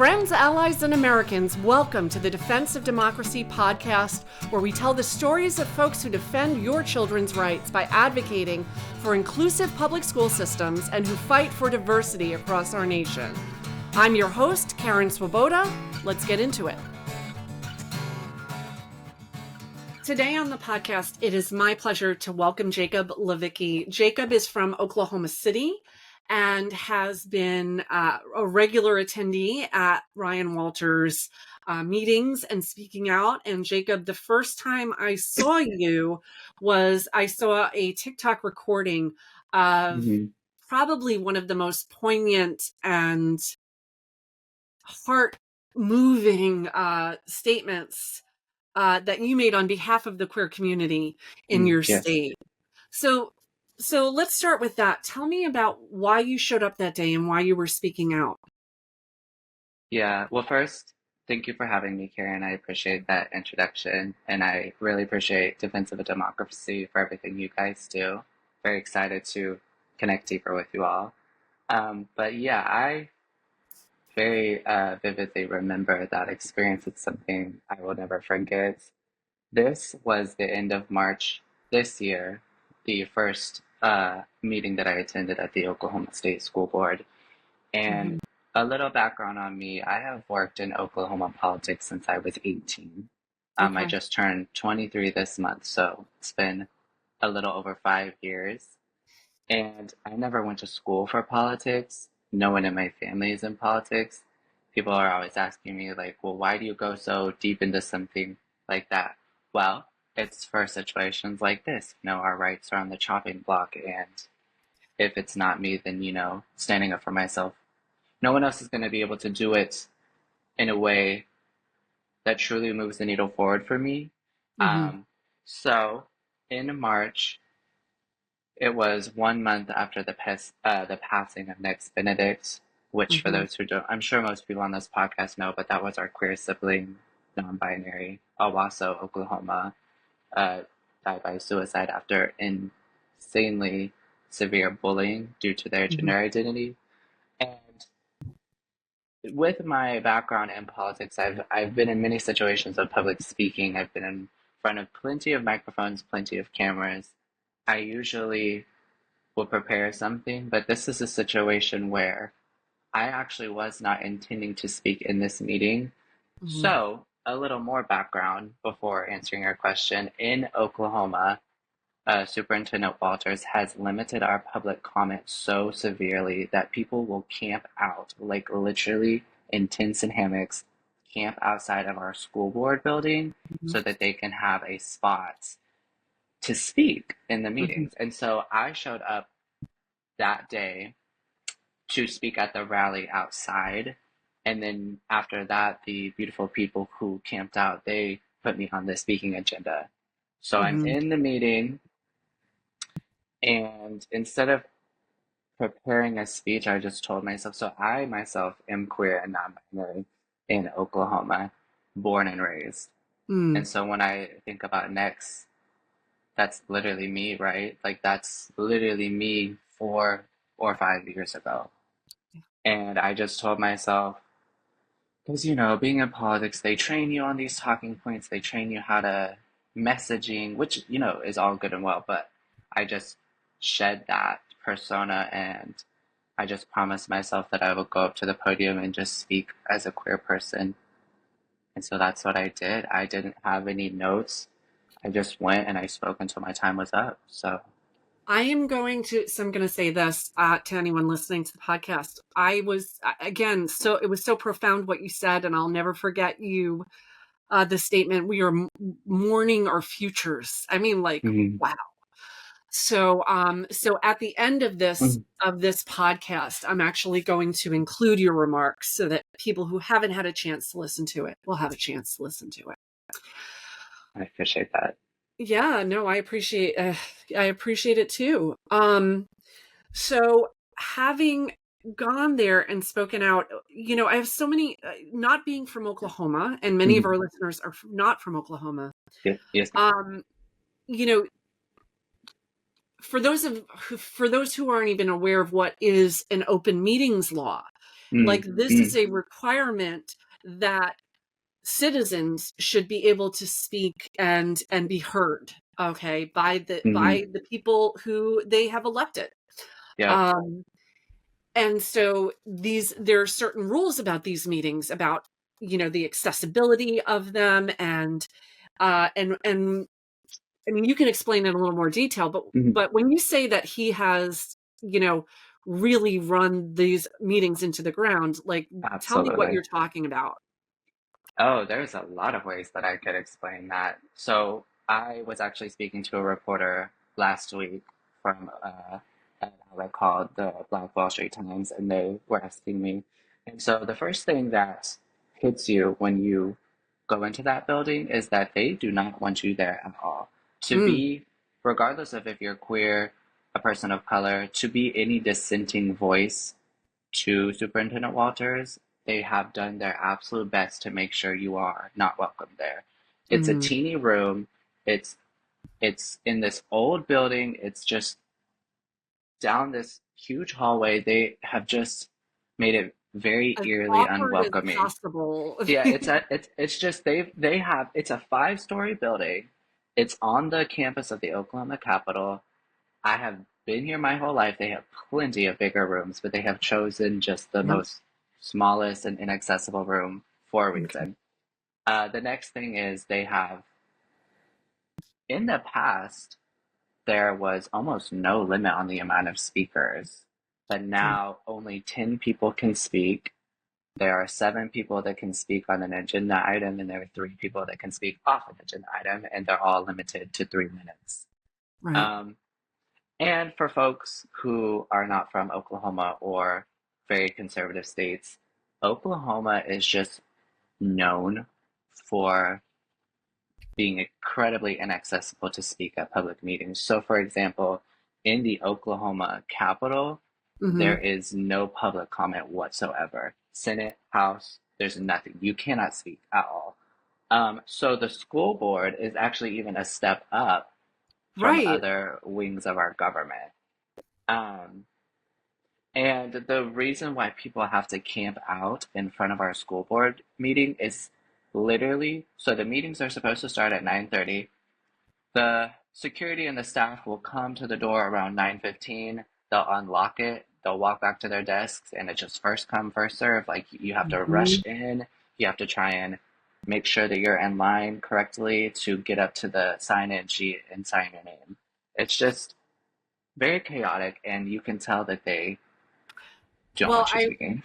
Friends, allies, and Americans, welcome to the Defense of Democracy podcast, where we tell the stories of folks who defend your children's rights by advocating for inclusive public school systems and who fight for diversity across our nation. I'm your host, Karen Swoboda. Let's get into it. Today on the podcast, it is my pleasure to welcome Jakob Lavicky. Jakob is from Oklahoma City and has been a regular attendee at Ryan Walters' meetings and speaking out. And Jakob, the first time I saw you was I saw a TikTok recording of probably one of the most poignant and heart-moving statements that you made on behalf of the queer community in your state. So let's start with that. Tell me about why you showed up that day and why you were speaking out. Yeah, well, first, thank you for having me, Karen. I appreciate that introduction, and I really appreciate Defense of Democracy for everything you guys do. Very excited to connect deeper with you all. But yeah, I very vividly remember that experience. It's something I will never forget. This was the end of March this year, the first meeting that I attended at the Oklahoma State School Board. And a little background on me, I have worked in Oklahoma politics since I was 18. I just turned 23 this month, so it's been a little over 5 years. And I never went to school for politics. No one in my family is in politics. People are always asking me, like, well, why do you go so deep into something like that? Well, it's for situations like this. Our rights are on the chopping block, and if it's not me, then, standing up for myself. No one else is going to be able to do it in a way that truly moves the needle forward for me. So in March, it was 1 month after the passing of Next Benedict, which for those who don't, I'm sure most people on this podcast know, but that was our queer sibling, non-binary, Owasso, Oklahoma, died by suicide after insanely severe bullying due to their gender identity. And with my background in politics, I've been in many situations of public speaking. I've been in front of plenty of microphones, plenty of cameras. I usually will prepare something, but this is a situation where I actually was not intending to speak in this meeting. So a little more background before answering your question. In Oklahoma, Superintendent Walters has limited our public comment so severely that people will camp out, like literally in tents and hammocks, camp outside of our school board building so that they can have a spot to speak in the meetings. And so I showed up that day to speak at the rally outside. And then after that, the beautiful people who camped out, they put me on the speaking agenda. So I'm in the meeting, and instead of preparing a speech, I just told myself, so I myself am queer and non-binary in Oklahoma, born and raised. And so when I think about Next, that's literally me, right? Like that's literally me 4 or 5 years ago. And I just told myself, because, being in politics, they train you on these talking points. They train you how to messaging, which, is all good and well. But I just shed that persona, and I just promised myself that I would go up to the podium and just speak as a queer person. And so that's what I did. I didn't have any notes. I just went and I spoke until my time was up. So I'm going to say this to anyone listening to the podcast. I was, again, it was so profound what you said, and I'll never forget the statement, we are mourning our futures. I mean, like, wow. So at the end of this podcast, I'm actually going to include your remarks so that people who haven't had a chance to listen to it will have a chance to listen to it. I appreciate that. Yeah, no, I appreciate it too. So having gone there and spoken out, I have so many, not being from Oklahoma, and many of our listeners are not from Oklahoma. Yes. For those who aren't even aware of what is an open meetings law, Like, Mm, this is mm, a requirement that citizens should be able to speak and be heard, okay, mm, by the people who they have elected. yep. Um, and so there are certain rules about these meetings, about, the accessibility of them, and I mean, you can explain in a little more detail, but Mhm. when you say that he has, you know, really run these meetings into the ground, like, tell me what Absolutely. you're talking about. Oh, there's a lot of ways that I could explain that. So I was actually speaking to a reporter last week from an outlet called the Black Wall Street Times, and they were asking me. And so the first thing that hits you when you go into that building is that they do not want you there at all. To Mm, be, regardless of if you're queer, a person of color, to be any dissenting voice to Superintendent Walters, they have done their absolute best to make sure you are not welcome there. It's a mhm. teeny room. It's it's in this old building. It's just down this huge hallway. They have just made it very As eerily awkward as unwelcoming. possible. Yeah, it's just they have it's a 5-story building. It's on the campus of the Oklahoma Capitol. I have been here my whole life. They have plenty of bigger rooms, but they have chosen just the Yep. most smallest and inaccessible room for a Okay. reason. The next thing is they have, in the past, there was almost no limit on the amount of speakers, but Okay. now only 10 people can speak. There are 7 people that can speak on an agenda item, and there are 3 people that can speak off an agenda item, and they're all limited to 3 minutes. Right. Um, And for folks who are not from Oklahoma or very conservative states, Oklahoma is just known for being incredibly inaccessible to speak at public meetings. So, for example, in the Oklahoma Capitol, there Mhm. is no public comment whatsoever. Senate, House, there's nothing. You cannot speak at all. So the school board is actually even a step up from Right. other wings of our government. Um, And the reason why people have to camp out in front of our school board meeting is literally, so the meetings are supposed to start at 9:30. The security and the staff will come to the door around 9:15. They'll unlock it. They'll walk back to their desks, and it's just first come, first serve. Like, you have to rush Mhm. in. You have to try and make sure that you're in line correctly to get up to the sign-in sheet and sign your name. It's just very chaotic, and you can tell that they don't Well, want you speaking.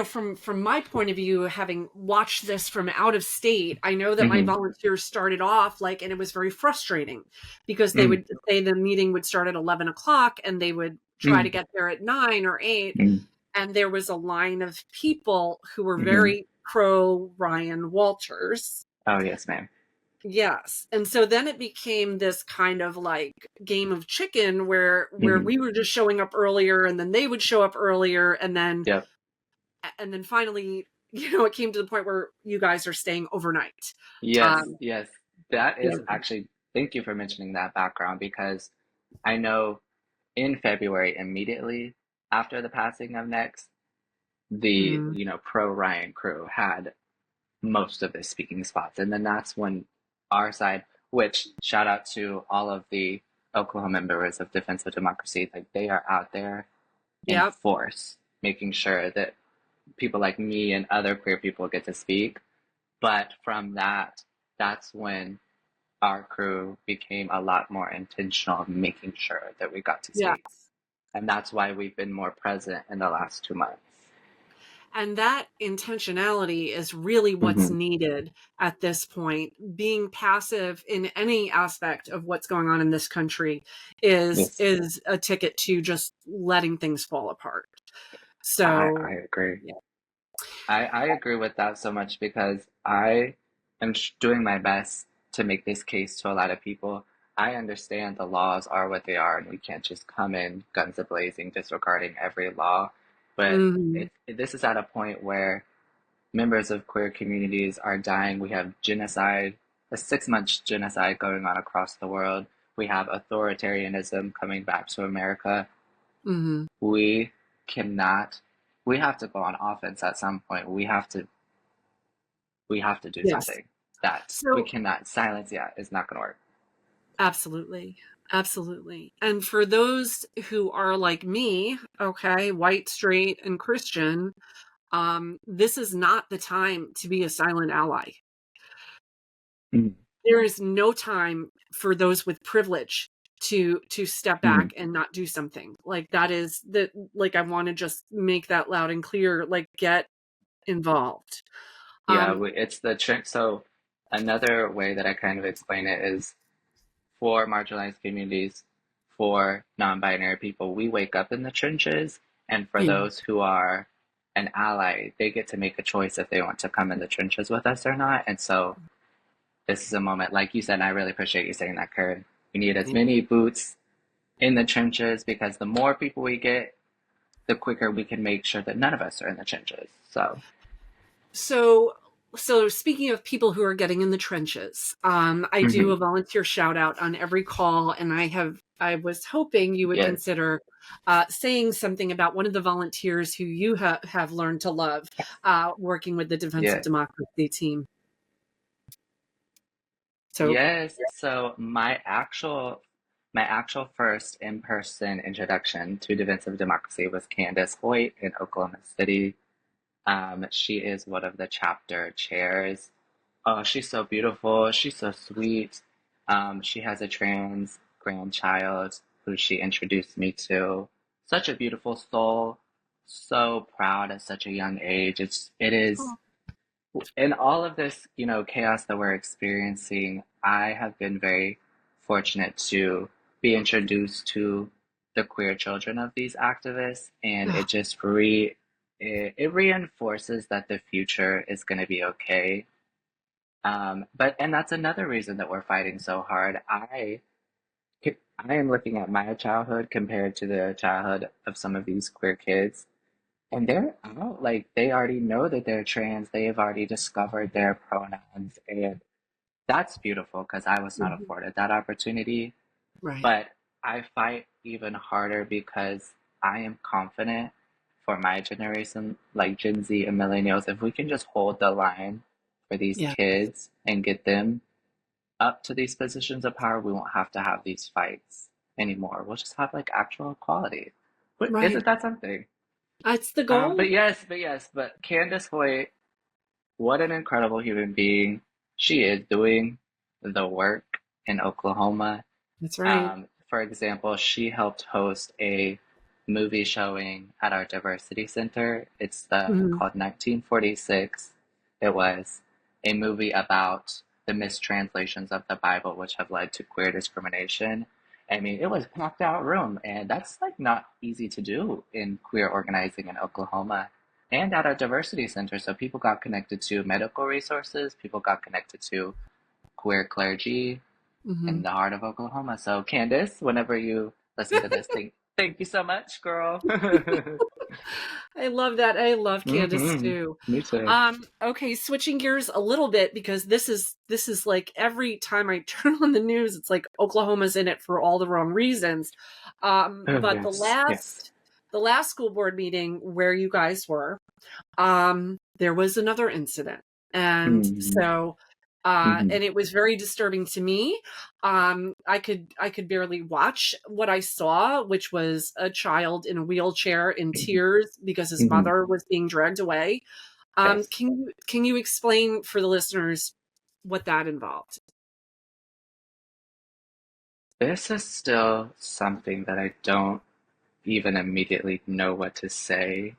from my point of view, having watched this from out of state, I know that my Mm-hmm. volunteers started off like, and it was very frustrating because they Mm, would say the meeting would start at 11 o'clock, and they would try to mm, get there at 9 or 8. mm, And there was a line of people who were mm-hmm. very pro Ryan Walters. Oh, yes, ma'am. Yes. And so then it became this kind of like game of chicken where Mm-hmm. we were just showing up earlier, and then they would show up earlier, Yep. and then finally, it came to the point where you guys are staying overnight. Yes, Um, yes. That yeah. is actually, thank you for mentioning that background because I know in February, immediately after the passing of Next, the, Mm, pro Ryan crew had most of the speaking spots. And then that's when our side, which shout out to all of the Oklahoma members of Defense of Democracy, like they are out there in yep. force, making sure that people like me and other queer people get to speak. But from that, that's when our crew became a lot more intentional of making sure that we got to speak. Yes. And that's why we've been more present in the last 2 months. And that intentionality is really what's Hmm. needed at this point. Being passive in any aspect of what's going on in this country is Yes, is a ticket to just letting things fall apart. I So, agree. yeah. I agree with that so much because I am doing my best to make this case to a lot of people. I understand the laws are what they are, and we can't just come in guns a-blazing, disregarding every law. But Mhm. this is at a point where members of queer communities are dying. We have genocide, a 6 month genocide going on across the world. We have authoritarianism coming back to America. Mhm. We cannot we have to go on offense at some point. We have to do Yes. something that we So cannot silence. Yeah, it's not going to work. absolutely. Absolutely. And for those who are like me, okay, white, straight, and Christian, this is not the time to be a silent ally. Mm, There is no time for those with privilege to step mm. back and not do something. Like that is the like I want to just make that loud and clear, like get involved. Yeah, Um it's the trick. So another way that I kind of explain it is for marginalized communities, for non-binary people, we wake up in the trenches, and for yeah. those who are an ally, they get to make a choice if they want to come in the trenches with us or not. And so this is a moment, like you said, and I really appreciate you saying that, Karen. We need as Yeah. many boots in the trenches because the more people we get, the quicker we can make sure that none of us are in the trenches. So, So, so speaking of people who are getting in the trenches, I do mhm, a volunteer shout out on every call, and I was hoping you would yes, consider saying something about one of the volunteers who you have learned to love, working with the Defense of yeah. Democracy team. So, Yes, so my actual first in-person introduction to Defense of Democracy was Candace Hoyt in Oklahoma City. She is one of the chapter chairs. Oh, she's so beautiful. She's so sweet. She has a trans grandchild who she introduced me to. Such a beautiful soul. So proud at such a young age. It is oh, in all of this, chaos that we're experiencing, I have been very fortunate to be introduced to the queer children of these activists, and oh, it reinforces that the future is going to be okay. And that's another reason that we're fighting so hard. I am looking at my childhood compared to the childhood of some of these queer kids, and they're out, like they already know that they're trans. They have already discovered their pronouns. And that's beautiful because I was not mhm, afforded that opportunity. right. But I fight even harder because I am confident for my generation, like Gen Z and millennials, if we can just hold the line for these Yeah, kids and get them up to these positions of power, we won't have to have these fights anymore. We'll just have like actual equality. But right. isn't that something? That's the Um, goal. but yes, but yes, but Candace Hoyt, what an incredible human being. She is doing the work in Oklahoma. That's right. For example, she helped host a movie showing at our diversity center. It's Mhm. called 1946. It was a movie about the mistranslations of the Bible, which have led to queer discrimination. I mean, it was packed out room, and that's like not easy to do in queer organizing in Oklahoma and at our diversity center. So people got connected to medical resources, people got connected to queer clergy, in Mhm. the heart of Oklahoma. So, Candace, whenever you listen to this, thank you so much, girl. I love that. I love Candace Hmm. too. Me too. Okay, switching gears a little bit because this is like every time I turn on the news, it's like Oklahoma's in it for all the wrong reasons. Oh, But the yes, yes. last school board meeting where you guys were, there was another incident. And Hmm. so Hmm. and it was very disturbing to me. I could barely watch what I saw, which was a child in a wheelchair in tears because his Hmm. mother was being dragged away. Yes. Can you explain for the listeners what that involved? This is still something that I don't even immediately know what to say.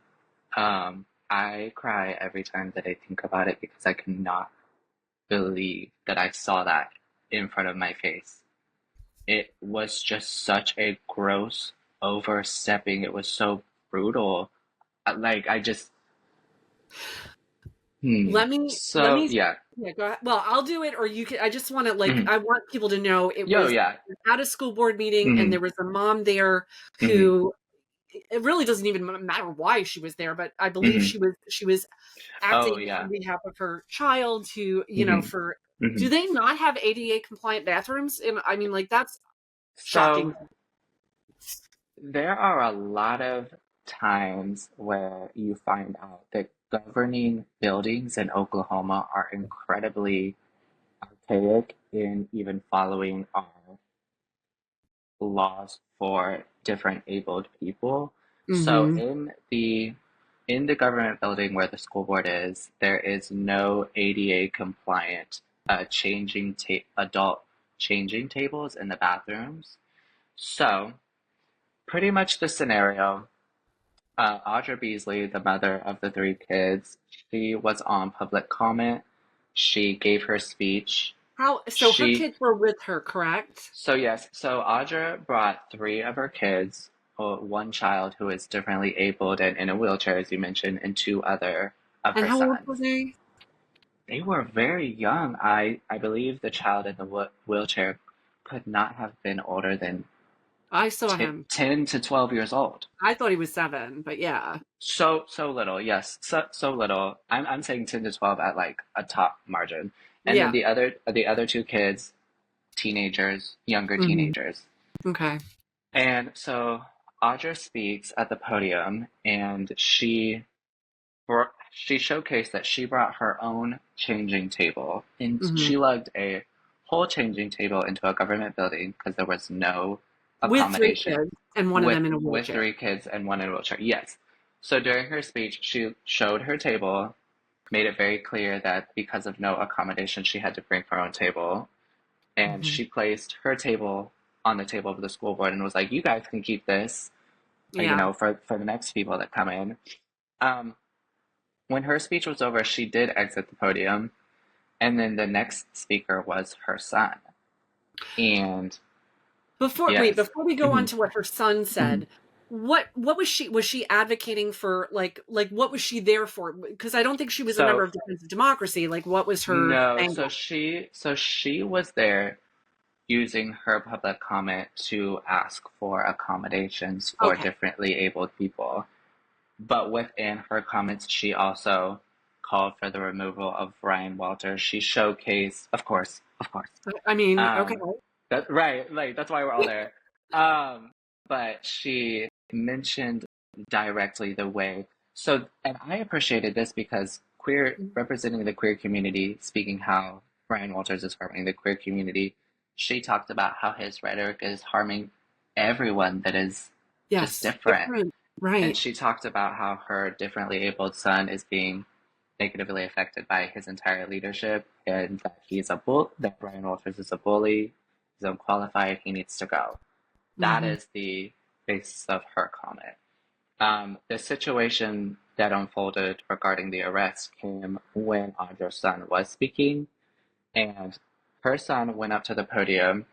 I cry every time that I think about it because I cannot believe that I saw that in front of my face. It was just such a gross overstepping. It was so brutal. Like I just, Let So me yeah. yeah, go ahead. Well, I'll do it or you can I just want to like Hmm. I want people to know it Yo, was yeah. at a school board meeting and Hmm. there was a mom there Hmm. who it really doesn't even matter why she was there, but I believe Hmm. she was Oh acting yeah. on behalf of her child who, Hmm. for Hmm. do they not have ADA compliant bathrooms? And I mean, like that's shocking. So there are a lot of times where you find out that governing buildings in Oklahoma are incredibly archaic in even following our laws for different abled people. So Mm-hmm. in the government building where the school board is, there is no ADA compliant adult changing tables in the bathrooms. So pretty much the scenario. Audra Beasley, the mother of the three kids, she was on public comment. She gave her speech. So her She kids were with her, correct? So yes, so Audra brought three of her kids, one child who is differently abled and in a wheelchair, as you mentioned, and two other of And her how old were sons. they? They were very young. I believe the child in the wheelchair could not have been older than I saw him. 10 to 12 years old. I thought he was 7, but yeah. So little, yes, so little. I'm saying 10 to 12 at like a top margin. And then Yeah. the other two kids, teenagers, younger Hmm. teenagers. Okay. And so Audra speaks at the podium, and she showcased that she brought her own changing table, and Hmm. she lugged a whole changing table into a government building because there was no With 3 accommodation kids and one of with them in a with wheelchair. three kids and one in a wheelchair. Yes. So during her speech, she showed her table, made it very clear that because of no accommodation, she had to bring her own table, and Hmm. she placed her table on the table of the school board and was like, "You guys can keep this, Yeah. for the next people that come in." Um, when her speech was over, she did exit the podium, and then the next speaker was her son. And yes, Before we go on mhm, to what her son mhm. said, what was she advocating for, like what was she there for? Because I don't think she was a member So of Defense of Democracy. Like what was her no, angle? so she was there using her public comment to ask for accommodations for Okay. differently abled people. But within her comments, she also called for the removal of Ryan Walters. She showcased, of course. I mean, okay. Um, that right, like that's why we're all there. Um, but she mentioned directly the way. So, and I appreciated this because queer representing the queer community, speaking how Ryan Walters is harming the queer community. She talked about how his rhetoric is harming everyone that is just Yes, different. different. And Right. she talked about how her differently abled son is being negatively affected by his entire leadership, and that that Brian Walters is a bully, he's unqualified, he needs to go. That Hmm. is the basis of her comment. The situation that unfolded regarding the arrest came when Audra's son was speaking, and her son went up to the podium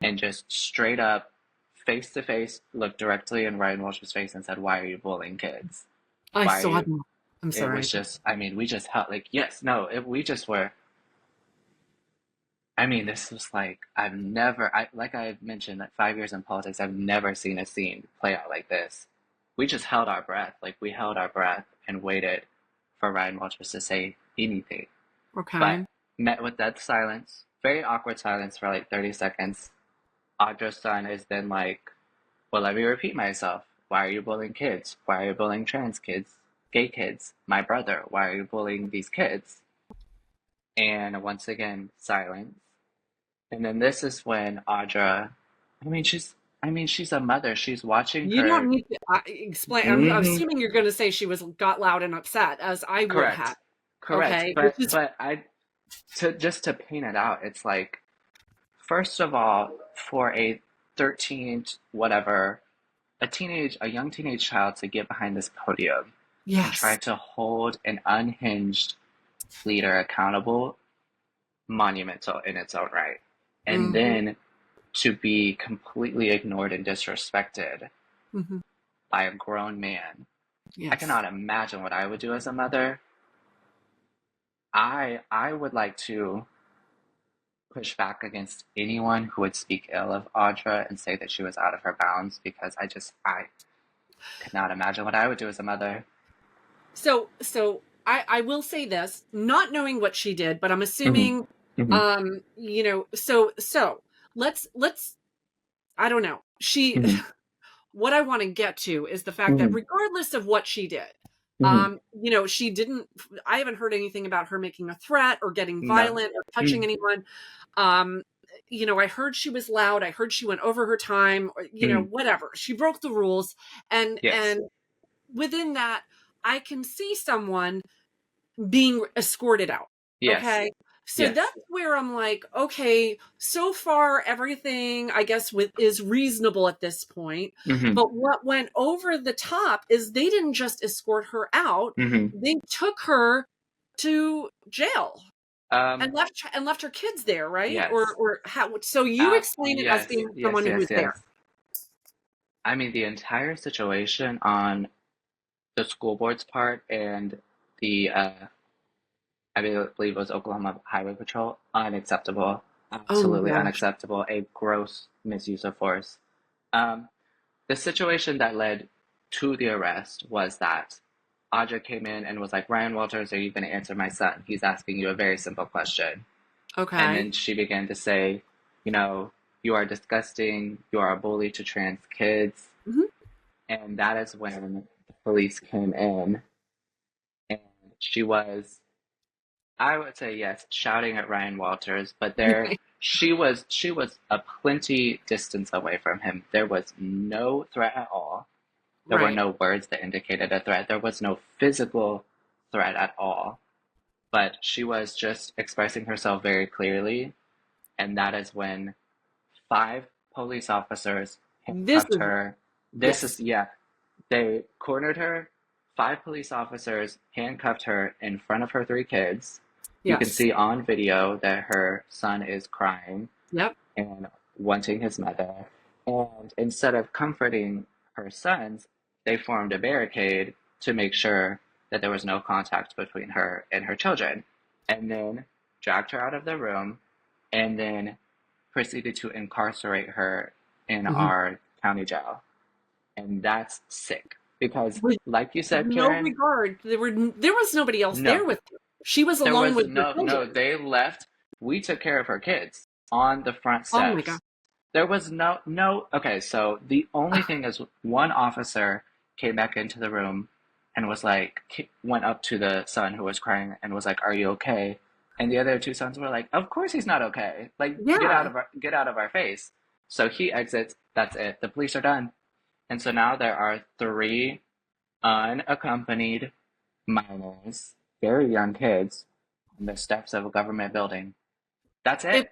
and just straight up, face to face, looked directly in Ryan Walsh's face and said, "Why are you bullying kids? I Why are saw you?" them. I'm It sorry. was just, I mean, we just held, like, yes, no, we just were, I mean, this was like, like I mentioned, like 5 years in politics, I've never seen a scene play out like this. We just held our breath, like, we held our breath and waited for Ryan Walters to say anything. But Okay. met with dead silence, very awkward silence for like 30 seconds. Audra's son is then like, well, let me repeat myself. Why are you bullying kids? Why are you bullying trans kids? Gay kids? My brother? Why are you bullying these kids? And once again, silence. And then this is when Audra, I mean, she's a mother. She's watching You don't her. need to explain. I'm Hmm. assuming you're going to say she was got loud and upset, as I would have. Correct. Correct. Okay, which But is but I to just to paint it out, it's like, first of all, for a 13 whatever, a young teenage child to get behind this podium and try yes. to hold an unhinged leader accountable, monumental in its own right. And Hmm. then to be completely ignored and disrespected Hmm. by a grown man. I Yes. cannot imagine what I would do as a mother. I would like to push back against anyone who would speak ill of Audra and say that she was out of her bounds, because I could not imagine what I would do as a mother. So I will say this, not knowing what she did, but I'm Hmm. assuming, Hmm. so let's I don't know. She Hmm. what I want to get to is the fact that Mhm. regardless of what she did, Mhm. she didn't, I haven't heard anything about her making a threat or getting No. violent or touching Mm. anyone. Um, I heard she was loud. I heard she went over her time, or, Mm. whatever. She broke the rules. Yes. And within that, I can see someone being escorted out. Yes. Okay. So Yes. that's where I'm like, okay, so far everything I guess is reasonable at this point. Mhm. But what went over the top is they didn't just escort her out, Mhm. they took her to jail Um, and left her kids there, right? yes. Or how, so you explain it as Yes. being Yes. someone who was Yes. there. Yes. I mean, the entire situation on the school board's part and the I believe it was Oklahoma Highway Patrol, unacceptable, Oh my absolutely gosh. unacceptable, a gross misuse of force. Um, the situation that led to the arrest was that Audra came in and was like, Ryan Walters, are you going to answer my son? He's asking you a very simple question. And Okay. then she began to say, you know, you are disgusting, you are a bully to trans kids. Mhm. And that is when the police came in and she was, I would say yes, shouting at Ryan Walters, but she was a plenty distance away from him. There was no threat at all. There were Right. no words that indicated a threat. There was no physical threat at all. But she was just expressing herself very clearly, and that is when five police officers This handcuffed is, her. This is, yes. yeah, they cornered her. Five police officers handcuffed her in front of her three kids. You can Yes. see on video that her son is crying Yep. and wanting his mother. And instead of comforting her sons, they formed a barricade to make sure that there was no contact between her and her children. And then dragged her out of the room and then proceeded to incarcerate her in Mhm. our county jail. And that's sick because, With like you said, no Karen, regard, there was nobody else no, there with her. She was there alone was with her no, children. they left. We took care of her kids on the front Oh my god. steps. There was no, okay, so the only thing is one officer came back into the room and was like, went up to the son who was crying and was like, are you okay? And the other two sons were like, of course he's not okay. Like, Yeah. get out of our face. So he exits. That's it. The police are done. And so now there are three unaccompanied minors, very young kids, on the steps of a government building. That's If it.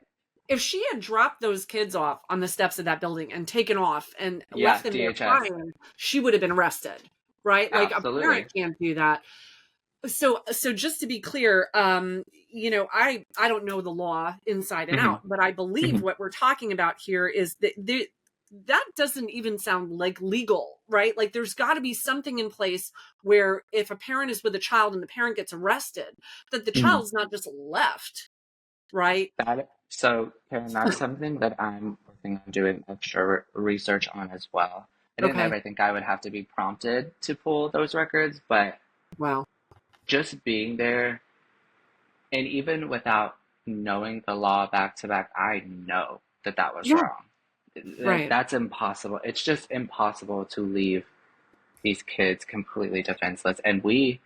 if she had dropped those kids off on the steps of that building and taken off and left Yeah, them there DHS. crying, she would have been arrested, right? Like a parent Absolutely. can't do that. So just to be clear, I don't know the law inside and Hmm. out, but I believe Hmm. what we're talking about here is that that doesn't even sound like legal, right? Like there's got to be something in place where if a parent is with a child and the parent gets arrested, that the Hmm. child's not just left, right? So, Karen, that's something that I'm working on doing extra research on as well. I didn't Okay. ever think I would have to be prompted to pull those records, but Wow. just being there, and even without knowing the law back to back, I know that that was Yeah. wrong. Like, Right. that's impossible. It's just impossible to leave these kids completely defenseless. And we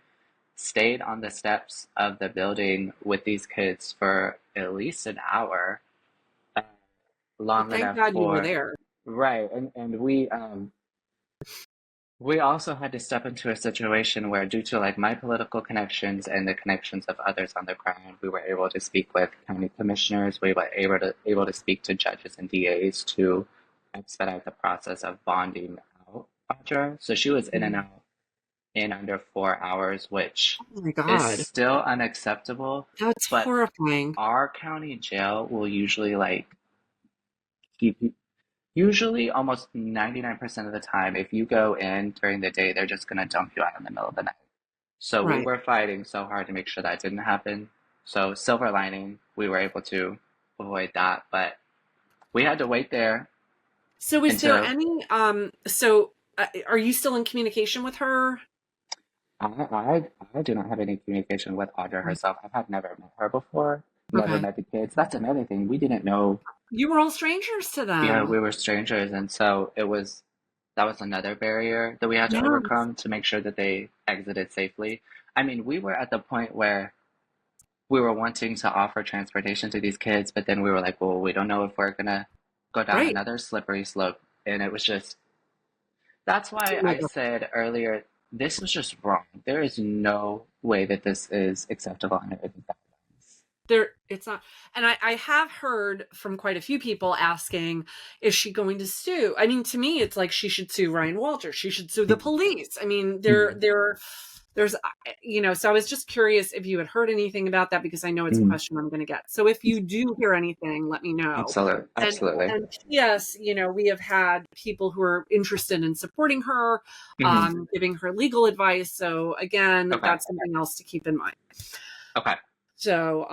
stayed on the steps of the building with these kids for at least an hour, uh, Well, long thank enough God you were for, there. right. And we also had to step into a situation where, due to like my political connections and the connections of others on the ground, we were able to speak with county commissioners. We were able to speak to judges and DAs to expedite the process of bonding out Audra. So she was in and Mhm. out in under 4 hours, which Oh my is God. still unacceptable. That's But horrifying. our county jail will usually like keep you, usually almost 99% of the time, if you go in during the day, they're just going to dump you out in the middle of the night. So we Right. were fighting so hard to make sure that didn't happen. So silver lining, we were able to avoid that, but we had to wait there So is there until any are you still in communication with her? I do not have any communication with Audra Right. herself. I've never met her before, never Okay. met the kids. That's another thing. We didn't know. You were all strangers to Yeah, them. we were strangers, and so it was. that was another barrier that we had to Yes, overcome to make sure that they exited safely. I mean, we were at the point where we were wanting to offer transportation to these kids, but then we were like, well, we don't know if we're gonna go down right. another slippery slope. And it was just, that's Oh why my I God. said earlier, this was just wrong. There is no way that this is acceptable under the guidelines. There, it's not. And I have heard from quite a few people asking, is she going to sue? I mean, to me, it's like she should sue Ryan Walter. She should sue the police. I mean, Mhm. there's, so I was just curious if you had heard anything about that because I know it's a Mhm. question I'm going to get. So if you do hear anything, let me know. Absolutely. And, Absolutely. and yes, we have had people who are interested in supporting her, Hmm. giving her legal advice. So again, Okay. that's something else to keep in mind. Okay. So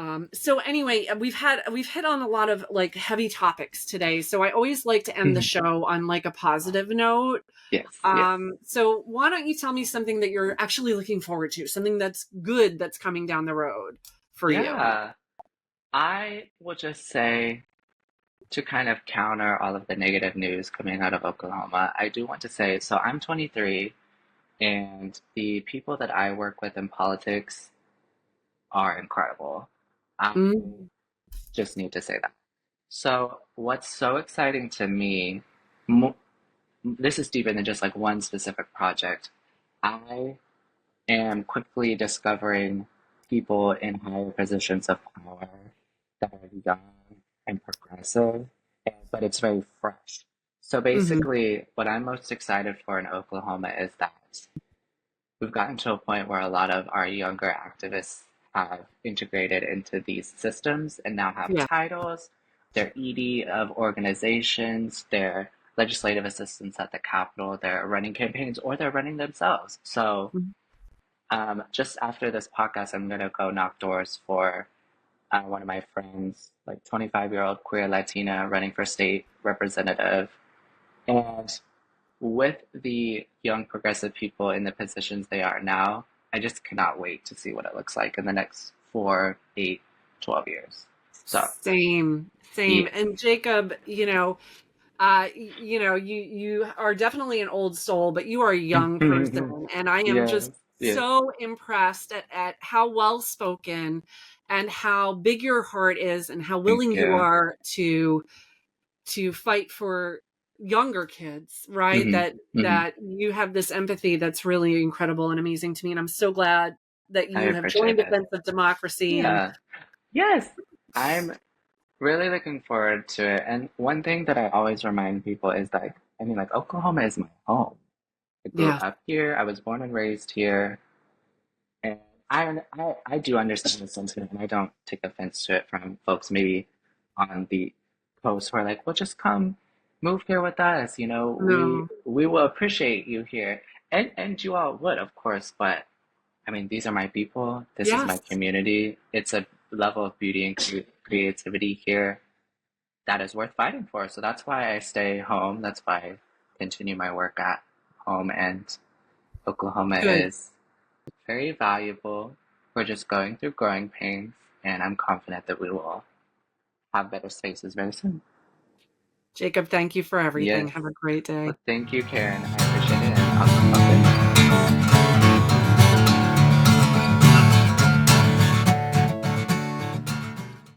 anyway, we've hit on a lot of like heavy topics today. So I always like to end the Mhm. show on like a positive note. Yes. Yes. So why don't you tell me something that you're actually looking forward to, something that's good that's coming down the road for you? Yeah. I will just say to kind of counter all of the negative news coming out of Oklahoma, I do want to say, so I'm 23, and the people that I work with in politics are incredible. I Mm, just need to say that. So, what's so exciting to me, mo this is deeper than just like one specific project. I am quickly discovering people in higher positions of power that are young and progressive, but it's very fresh. So hmm. basically, what I'm most excited for in Oklahoma is that we've gotten to a point where a lot of our younger activists have integrated into these systems and now have Yeah. titles. They're ED of organizations, they're legislative assistants at the Capitol, they're running campaigns, or they're running themselves. So Mhm. just after this podcast, I'm gonna go knock doors for one of my friends, like 25-year-old queer Latina running for state representative. And with the young progressive people in the positions they are now, I just cannot wait to see what it looks like in the next 4, 8, 12 years. So, Same, same. yeah. And Jacob, you are definitely an old soul, but you are a young person, and I am Yes, just yes. so impressed at how well spoken and how big your heart is and how Thank willing you you. are to fight for younger kids, right? Hmm. Hmm. That you have this empathy that's really incredible and amazing to me, and I'm so glad that I you have joined appreciate it. Defense of Democracy. And Yeah. Yes. I'm really looking forward to it. And one thing that I always remind people is that, I mean, like, Oklahoma is my home. I grew yeah, up here, I was born and raised here, and I do understand the sentiment, and I don't take offense to it from folks maybe on the coast who are like, well, just come move here with us. no, We will appreciate you here. And you all would, of course, but I mean, these are my people. This is my yes, community. It's a level of beauty and creativity here that is worth fighting for. So that's why I stay home. That's why I continue my work at home. And Oklahoma good. is very valuable. We're just going through growing pains, and I'm confident that we will have better spaces very soon. Jacob, thank you for everything. Yes. Have a great day. Well, thank you, Karen. I appreciate it, and I'll talk